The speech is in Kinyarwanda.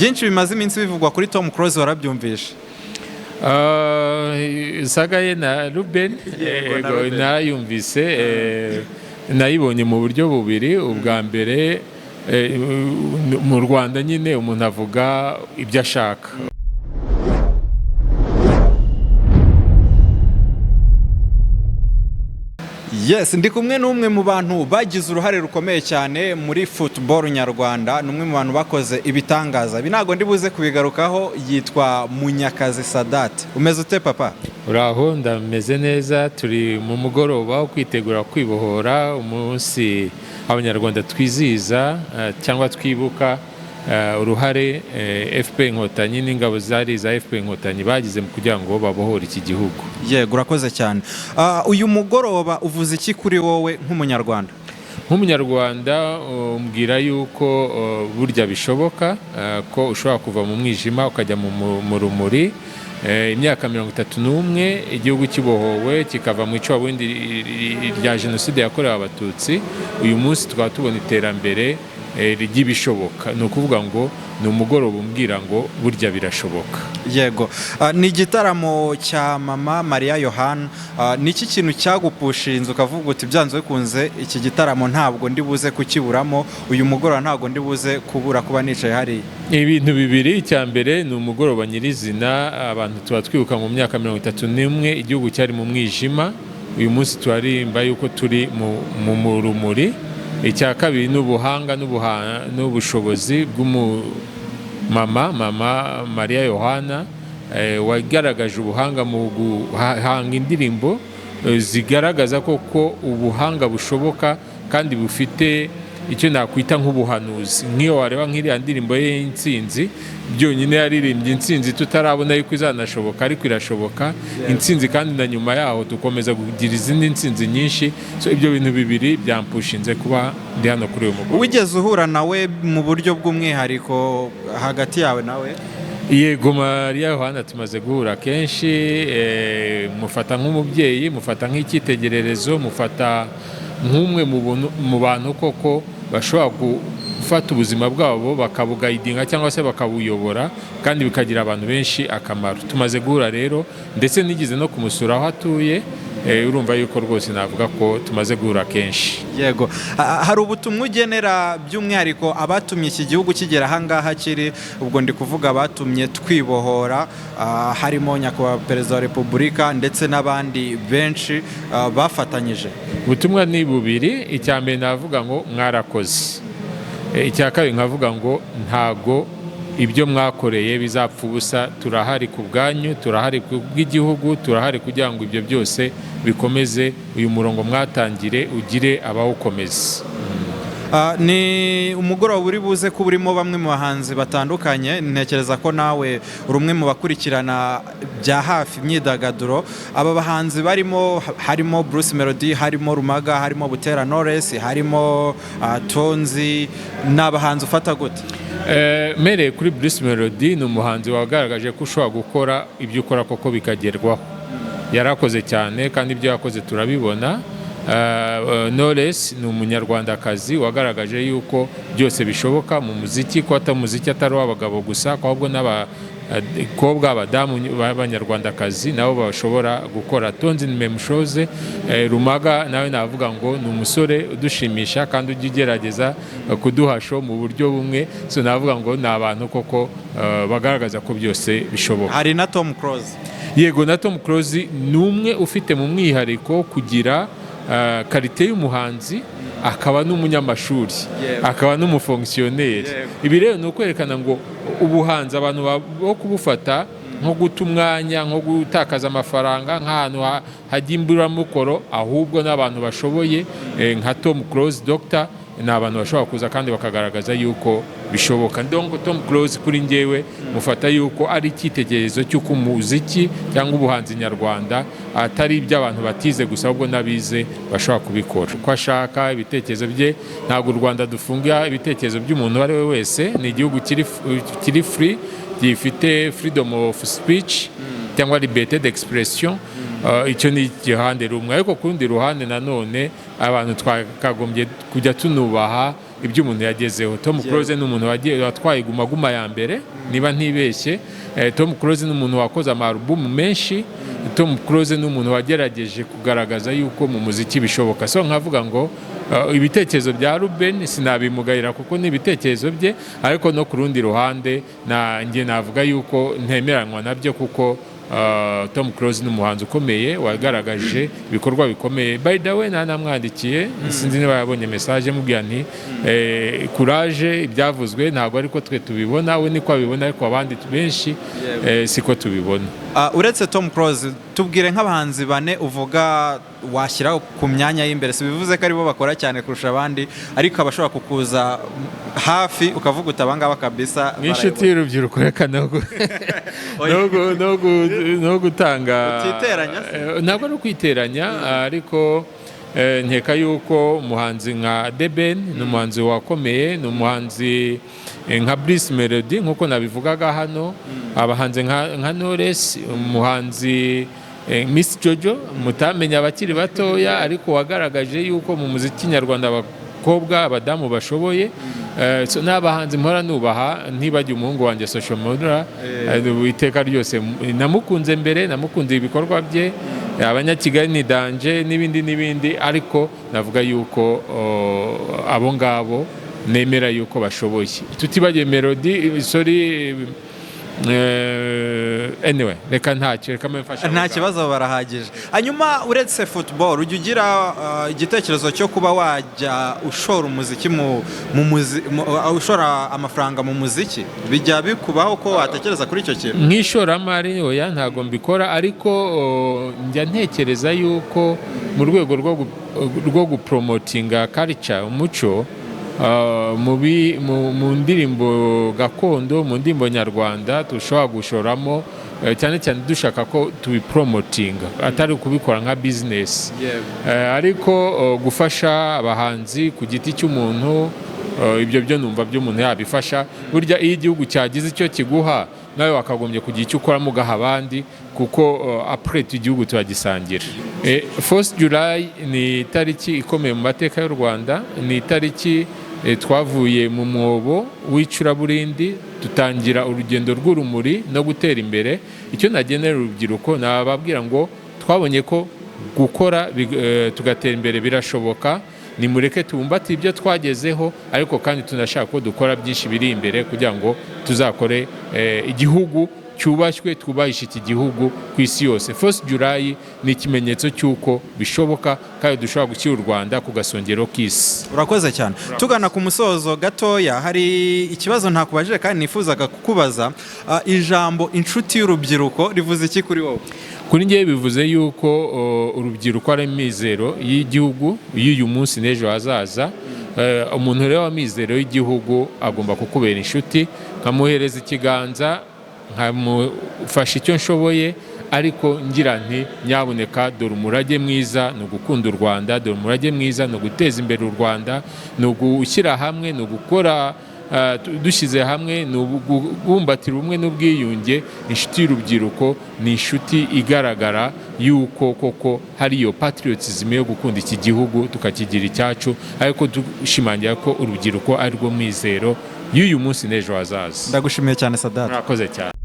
byinshi bimaze iminsi bivugwa kuri Tom Close warabyumvishe? Sagaye na Ruben narayumvise, nayibonye mu buryo bubiri. Ubwa mbere mu Rwanda nyine umuntu avuga ibyo ashaka. Yes, ndi kumwe n'umwe mu bantu bagize uruhare rukomeye cyane muri football nyarwanda, n'umwe mu bantu bakoze ibitangaza. Binago ndi buze kubigarukaho, yitwa Munyakazi Sadat. Umeze ute papa? Uraho, ndameze neza. Turi mu mugoroba wo kwitegura kwibohora, umunsi abanyarwanda twizihiza cyangwa twibuka uruhare FPR Inkotanyi n'ingabo zari za FPR Inkotanyi bagize mu kugira ngo babohore iki gihugu. Yego, urakoze cyane. Uyu mugoroba uvuze iki kuri wowe nk'umunyarwanda? Nk'umunyarwanda umbwira yuko burya bishoboka ko ushobora kuva mu mwijima ukajya mu rumuri. Imyaka 31 igihugu kibohowe kikava mu icuraburindi rya jenoside yakorewe abatutsi. Uyu munsi tukaba tubona iterambere ry'ibishoboka. Ni ukuvuga ngo ni umugoroba umbwira ngo burya birashoboka. Yego, ni igitaramo cya mama Maria Yohana. Ni iki kintu cyagupushinze ukavuga uti byanze bikunze iki gitaramo ntabwo ndi buze kukiburamo, uyu mugoroba ntabwo ndi buze kubura kuba nicaye hariya? Ibintu bibiri. Icya mbere ni umugoroba nyirizina, abantu tuba twibuka mu myaka 31 igihugu cyari mu mwijima. Uyu munsi turarimba yuko turi mu rumuri. Icya kabiri ni ubuhanga n'ubushobozi bw'umumama mama Maria Yohana, wagaragaje ubuhanga mu guhanga indirimbo zigaragaza koko ubuhanga bushoboka kandi bufite icyo nakwita nk'ubuhanuzi. Nk'iyo wareba nk'iriya ndirimbo ye y'Intsinzi, byonyine yaririmbye intsinzi tutarabona yuko izanashoboka, ariko irashoboka intsinzi, kandi na nyuma yaho tukomeza kugira izindi ntsinzi nyinshi. So ibyo bintu bibiri byampushinze kuba ndi hano kuri uyu mugoroba. Wigeze uhura nawe mu buryo bw'umwihariko hagati yawe nawe? Yego, Maria Yohana tumaze guhura kenshi. Mufata nk'umubyeyi, mufata nk'icyitegererezo, mufata nk'umwe mu bantu koko bashobora gufata ubuzima bwabo bakabugayidinga cyangwa se bakabuyobora, kandi bikagira abantu benshi akamaro. Tumaze guhura rero, ndetse nigeze no kumusura aho atuye. Urumva yuko rwose navuga ko tumaze guhura kenshi. Yego, hari ubutumwa ugenera by'umwihariko abatumye iki gihugu kigera ahangaha kiri? Ubwo ndi kuvuga abatumye twibohora, harimo nyakubahwa perezida wa repubulika ndetse n'abandi benshi bafatanyije. Ubutumwa ni bubiri. Icya mbere navuga ngo mwarakoze. Icya kabiri nkavuga ngo ntago ibyo mwakoreye bizapfa ubusa. Turahari ku bwanyu, turahari ku bw'igihugu, turahari kugira ngo ibyo byose bikomeze, uyu murongo mwatangire ugire abawukomeza. Ni umugoroba uri buze kuba urimo bamwe mu bahanzi batandukanye. Ntekereza ko nawe uri umwe mu bakurikirana bya hafi imyidagaduro. Aba bahanzi harimo Bruce Melody, harimo Rumaga, harimo Butera Knowless, harimo Tonzi. Ni abahanzi ufata gute? Mereye kuri Bruce Melody, ni umuhanzi wagaragaje ko ushobora gukora ibyo ukora koko bikagerwaho. Yarakoze cyane kandi ibyo yakoze turabibona. Knowless ni umunyarwandakazi wagaragaje yuko byose bishoboka mu muziki, ko umuziki atari uw'abagabo gusa, ahubwo n'abakobwa, abadamu b'abanyarwandakazi nabo bashobora gukora. Tonzi ni memushoze. Rumaga nawe navuga ngo ni umusore udushimisha kandi ujya ugerageza kuduhasho mu buryo bumwe. So navuga ngo ni abantu koko bagaragaza ko byose bishoboka. Hari na Tom Close. Yego, na Tom Close ni umwe ufite mu mwihariko kugira karite y'umuhanzi, akaba n'umunyamashuri, akaba n'umufonkisiyoneri. Ibi rero ni ukwerekana ngo ubuhanzi abantu bo kubufata nko guta umwanya, nko gutakaza amafaranga, nk'ahantu hajya imburamukoro, ahubwo n'abantu bashoboye nka Tom Close Dr. ni abantu bashobora kuza kandi bakagaragaza yuko bishoboka. Ndongo Tom Close kuri njyewe mufata yuko ari icyitegererezo cy'uko umuziki cyangwa ubuhanzi nyarwanda atari iby'abantu batize gusa, ahubwo n'abize bashobora kubikora uko ashaka. Ibitekerezo bye, ntabwo u Rwanda dufunga ibitekerezo by'umuntu uwo ari we wese. Ni igihugu kiri free, gifite freedom of speech cyangwa liberté d'expression. Icyo ni igihande rumwe, ariko ku rundi ruhande nanone abantu twakagombye kujya tunubaha ibyo umuntu yagezeho. Tom Close ni umuntu watwaye Guma Guma ya mbere niba ntibeshye. Tom Close ni umuntu wakoze amarubumu menshi. Tom Close ni umuntu wagerageje kugaragaza yuko mu muziki bishoboka. So nkavuga ngo ibitekerezo bya Ruben sinabimugayira kuko ni ibitekerezo bye, ariko no ku rundi ruhande njye navuga yuko ntemeranywa nabyo kuko Tom Close ni umuhanzi ukomeye wagaragaje ibikorwa bikomeye. By the way namwandikiye sinzi niba yabonye message mubwira nti courage ibyavuzwe ntabwo ariko twe tubibona, we niko abibona ariko abandi benshi siko tubibona. Uretse Tom Close tubwire nk'abahanzi bane uvuga washyira ku myanya y'imbere, si bivuze ko aribo bakora cyane kurusha abandi, ariko abashobora kukuza hafi ukavuga utabangaba kabisa n'inshuti y'urubyiruko reka no gutanga ntabwo ari ukwiteranya, ariko nkeka yuko umuhanzi nka Deben ni umuhanzi wakomeye, ni umuhanzi nka Bruce Melody nk'uko nabivugaga hano, abahanzi nka Knowless, umuhanzi Miss Jojo mutamenya abakiri batoya ariko wagaragaje yuko mu muziki nyarwanda abakobwa abadamu bashoboye. N'abahanzi mpora nubaha ntibajye umuhungu wanjye Social Modera iteka ryose namukunze mbere, namukunze ibikorwa bye, abanyakigali ni Danje n'ibindi, ariko navuga yuko abo ngabo nemera yuko bashoboye. Tutibagiye Melody anyway reka nta kibazo barahagije. Hanyuma uretse football ujya ugira igitekerezo cyo kuba wajya ushora umuziki ushora amafaranga mu muziki? Bijya bikubaho ko watekereza kuri icyo kintu? Nk'ishoramari oya ntabwo mbikora, ariko njya ntekereza yuko mu rwego rwo gupromotinga culture umuco mu ndirimbo gakondo, mu ndirimbo nyarwanda dushobora gushoramo cyane cyane dushaka ko tubipromotinga atari kubikora nka business, ariko gufasha abahanzi ku giti cy'umuntu ibyo byo numva by'umuntu yabifasha. Burya iyo igihugu cyagize icyo kiguha nawe wakagombye kugira icyo ukoramo ugaha abandi, kuko après igihugu turagisangira. 4th July ni itariki ikomeye mu mateka y'u Rwanda, ni itariki twavuye mu mwobo w'icuraburindi tutangira urugendo rw'urumuri no gutera imbere. Icyo nagenera urubyiruko nababwira ngo twabonye ko gukora tugatera imbere birashoboka, nimureke tubumbate ibyo twagezeho, ariko kandi tunashaka ko dukora byinshi biri imbere kugira ngo tuzakore igihugu cyubashywe, twubahishe iki gihugu ku isi yose. 1st July ni ikimenyetso cy'uko bishoboka kandi dushobora gushyira u Rwanda ku gasongero k'isi. Urakoze cyane. Tugana ku musozo gatoya, hari ikibazo ntakubajije kandi nifuzaga kukubaza. Ijambo inshuti y'urubyiruko rivuze iki kuri wowe? Kuri njye bivuze yuko urubyiruko ari mizero y'igihugu y'uyu munsi n'ejo hazaza. Umuntu rero wa mizero y'igihugu agomba kukubera inshuti, nkamuhereza ikiganza, nkamufasha icyo nshoboye, ariko ngira nti nyabuneka dore umurage mwiza ni ugukunda u Rwanda, dore umurage mwiza ni uguteza imbere u Rwanda, ni ugushyira hamwe, ni ugukora dushyize hamwe, ni ugubumbatira ubumwe n'ubwiyunge. Inshuti y'urubyiruko ni inshuti igaragara yuko koko hari iyo patriotism yo gukunda iki gihugu tukakigira icyacu, ariko dushimangira ko urubyiruko ari rwo mizero y'uyu munsi n'ejo hazaza. Ndagushimiye cyane Sadat. Murakoze cyane.